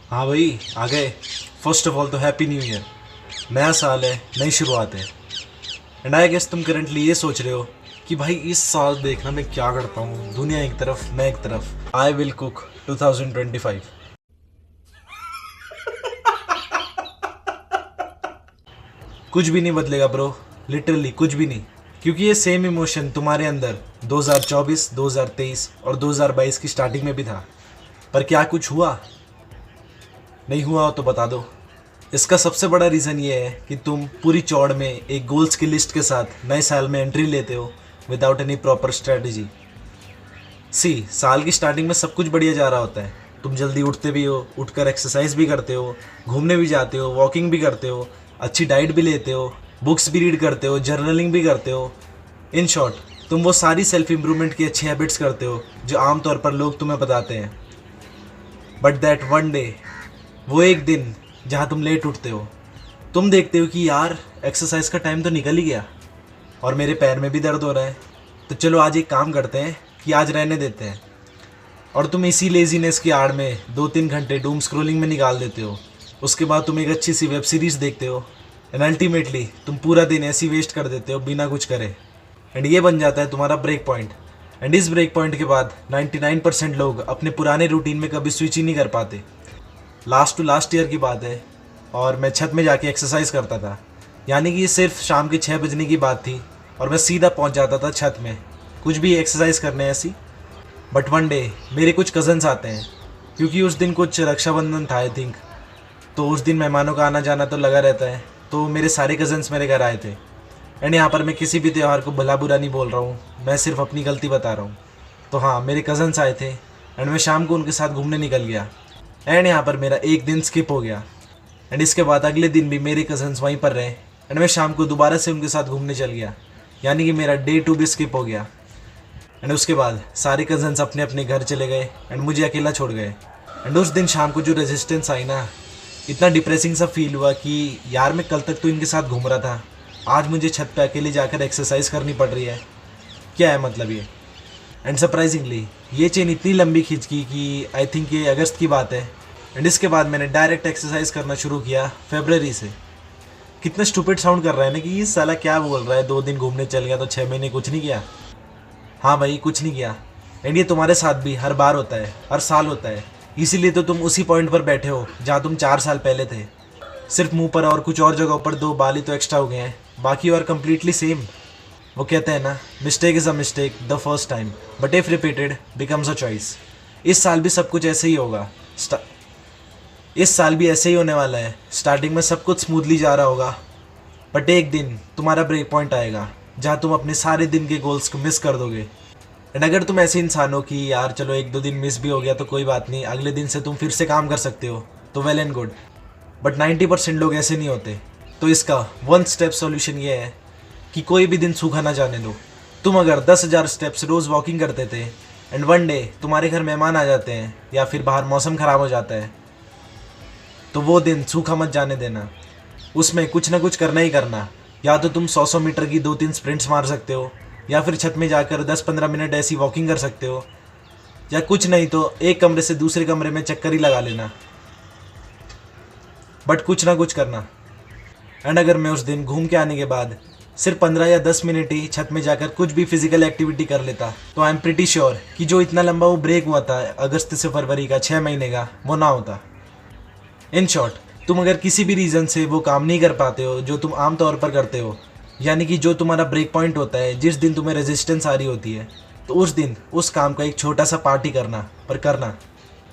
हाँ भाई आ गए। फर्स्ट ऑफ ऑल तो हैप्पी न्यू ईयर। नया साल है, नई शुरुआत है। एंड आई गेस तुम करंटली ये सोच रहे हो कि भाई इस साल देखना मैं क्या करता हूँ, दुनिया एक तरफ मैं एक तरफ। I will cook 2025। कुछ भी नहीं बदलेगा ब्रो, लिटरली कुछ भी नहीं। क्योंकि ये सेम इमोशन तुम्हारे अंदर 2024, 2023 और 2022 की स्टार्टिंग में भी था। पर क्या कुछ हुआ? नहीं हुआ हो तो बता दो। इसका सबसे बड़ा रीज़न ये है कि तुम पूरी चौड़ में एक गोल्स की लिस्ट के साथ नए साल में एंट्री लेते हो विदाउट एनी प्रॉपर स्ट्रेटजी। साल की स्टार्टिंग में सब कुछ बढ़िया जा रहा होता है। तुम जल्दी उठते भी हो, उठकर एक्सरसाइज भी करते हो, घूमने भी जाते हो, वॉकिंग भी करते हो, अच्छी डाइट भी लेते हो, बुक्स भी रीड करते हो, जर्नलिंग भी करते हो। इन शॉर्ट तुम वो सारी सेल्फ इम्प्रूवमेंट की अच्छी हैबिट्स करते हो जो आमतौर पर लोग तुम्हें बताते हैं। बट दैट वन डे, वो एक दिन जहाँ तुम लेट उठते हो, तुम देखते हो कि यार एक्सरसाइज का टाइम तो निकल ही गया और मेरे पैर में भी दर्द हो रहा है। तो चलो आज एक काम करते हैं कि आज रहने देते हैं। और तुम इसी लेजीनेस की आड़ में 2-3 घंटे डूम स्क्रोलिंग में निकाल देते हो। उसके बाद तुम एक अच्छी सी वेब सीरीज़ देखते हो एंड अल्टीमेटली तुम पूरा दिन ऐसी वेस्ट कर देते हो बिना कुछ करे। एंड ये बन जाता है तुम्हारा ब्रेक पॉइंट। एंड इस ब्रेक पॉइंट के बाद 99% लोग अपने पुराने रूटीन में कभी स्विच ही नहीं कर पाते। लास्ट टू लास्ट ईयर की बात है और मैं छत में जाके एक्सरसाइज करता था। यानी कि ये सिर्फ शाम के 6 बजने की बात थी और मैं सीधा पहुंच जाता था छत में कुछ भी एक्सरसाइज करने ऐसी। बट वन डे मेरे कुछ कज़न्स आते हैं, क्योंकि उस दिन कुछ रक्षाबंधन था आई थिंक। तो उस दिन मेहमानों का आना जाना तो लगा रहता है। तो मेरे सारे कज़न्स मेरे घर आए थे। एंड यहाँ पर मैं किसी भी त्यौहार को भला बुरा नहीं बोल रहा हूँ, मैं सिर्फ अपनी गलती बता रहा हूँ। तो हाँ, मेरे कज़न्स आए थे एंड मैं शाम को उनके साथ घूमने निकल गया। एंड यहाँ पर मेरा एक दिन स्किप हो गया। एंड इसके बाद अगले दिन भी मेरे कज़न्स वहीं पर रहे एंड मैं शाम को दोबारा से उनके साथ घूमने चल गया। यानी कि मेरा डे 2 भी स्किप हो गया। एंड उसके बाद सारे कज़न्स अपने अपने घर चले गए एंड मुझे अकेला छोड़ गए। एंड उस दिन शाम को जो रेजिस्टेंस आई ना, इतना डिप्रेसिंग सा फील हुआ कि यार मैं कल तक तो इनके साथ घूम रहा था, आज मुझे छत पे अकेले जाकर एक्सरसाइज करनी पड़ रही है। क्या है मतलब ये? एंड सरप्राइजिंगली ये चेन इतनी लंबी खिंच गई कि आई थिंक ये अगस्त की बात है। एंड इसके बाद मैंने डायरेक्ट एक्सरसाइज करना शुरू किया फरवरी से। कितना स्टूपिड साउंड कर रहा है ना कि ये साला क्या बोल रहा है, 2 दिन घूमने चल गया तो 6 महीने कुछ नहीं किया। हाँ भाई, कुछ नहीं किया। एंड ये तुम्हारे साथ भी हर बार होता है, हर साल होता है। इसीलिए तो तुम उसी पॉइंट पर बैठे हो जहाँ तुम 4 साल पहले थे। सिर्फ मुंह पर और कुछ और जगहों पर 2 बाल ही तो एक्स्ट्रा हो गए हैं, बाकी और कम्प्लीटली सेम। वो कहते हैं ना, mistake is a mistake the first time but if repeated becomes a choice. इस साल भी सब कुछ ऐसे ही होगा। इस साल भी ऐसे ही होने वाला है। स्टार्टिंग में सब कुछ स्मूथली जा रहा होगा, बट एक दिन तुम्हारा ब्रेक पॉइंट आएगा जहाँ तुम अपने सारे दिन के गोल्स को मिस कर दोगे। एंड अगर तुम ऐसे इंसान हो कि यार चलो 1-2 दिन मिस भी हो गया तो कोई बात नहीं, अगले दिन से तुम फिर से काम कर सकते हो, तो वेल एंड गुड। बट 90% लोग ऐसे नहीं होते। तो इसका 1 स्टेप सॉल्यूशन ये है कि कोई भी दिन सूखा ना जाने दो। तुम अगर 10,000 स्टेप्स रोज़ वॉकिंग करते थे एंड वन डे तुम्हारे घर मेहमान आ जाते हैं या फिर बाहर मौसम ख़राब हो जाता है, तो वो दिन सूखा मत जाने देना। उसमें कुछ ना कुछ करना ही करना। या तो तुम 100 मीटर की 2-3 स्प्रिंट्स मार सकते हो, या फिर छत में जाकर 10-15 मिनट ऐसी वॉकिंग कर सकते हो, या कुछ नहीं तो एक कमरे से दूसरे कमरे में चक्कर ही लगा लेना। बट कुछ ना कुछ करना। एंड अगर मैं उस दिन घूम के आने के बाद सिर्फ 15 या 10 मिनट ही छत में जाकर कुछ भी फिजिकल एक्टिविटी कर लेता, तो आई एम प्रिटी श्योर कि जो इतना लंबा वो ब्रेक हुआ था अगस्त से फरवरी का 6 महीने का, वो ना होता। इन शॉर्ट, तुम अगर किसी भी रीज़न से वो काम नहीं कर पाते हो जो तुम आम तौर पर करते हो, यानी कि जो तुम्हारा ब्रेक पॉइंट होता है, जिस दिन तुम्हें रेजिस्टेंस आ रही होती है, तो उस दिन उस काम का एक छोटा सा पार्टी करना, पर करना।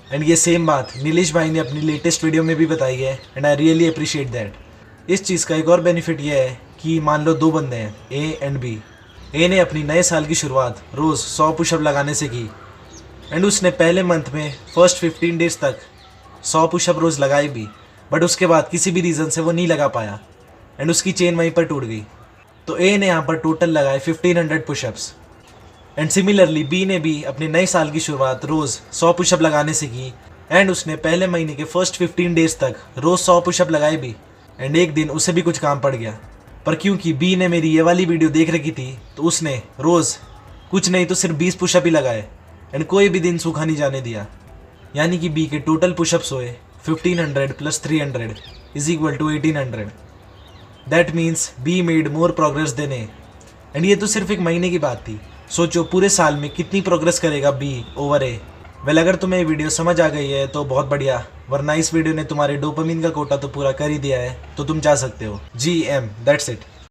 एंड ये सेम बात नीलेश भाई ने अपनी लेटेस्ट वीडियो में भी बताई है and I really appreciate that. इस चीज़ का एक और बेनिफिट ये है कि मान लो 2 बंदे हैं, ए एंड बी। ए ने अपनी नए साल की शुरुआत रोज़ 100 पुशअप लगाने से की एंड उसने पहले मंथ में फर्स्ट 15 डेज तक 100 पुशअप रोज़ लगाए भी, बट उसके बाद किसी भी रीज़न से वो नहीं लगा पाया एंड उसकी चेन वहीं पर टूट गई। तो ए ने यहाँ पर टोटल लगाए 1500 पुशअप्स। एंड सिमिलरली बी ने भी अपने नए साल की शुरुआत रोज़ 100 पुशअप लगाने से की एंड उसने पहले महीने के फर्स्ट 15 डेज तक रोज़ 100 पुशअप लगाए भी। एंड एक दिन उसे भी कुछ काम पड़ गया, पर क्योंकि बी ने मेरी ये वाली वीडियो देख रखी थी तो उसने रोज़ कुछ नहीं तो सिर्फ 20 पुशअप ही लगाए एंड कोई भी दिन सूखा नहीं जाने दिया। यानी कि बी के टोटल पुशअप्स हुए 1500 plus 300 is equal to 1800. That means B made more progress than A. And ये तो सिर्फ एक महीने की बात थी, सोचो पूरे साल में कितनी प्रोग्रेस करेगा B ओवर A. वेल अगर तुम्हें ये वीडियो समझ आ गई है तो बहुत बढ़िया, वरना इस वीडियो ने तुम्हारे डोपामिन का कोटा तो पूरा कर ही दिया है, तो तुम जा सकते हो. GM, that's it.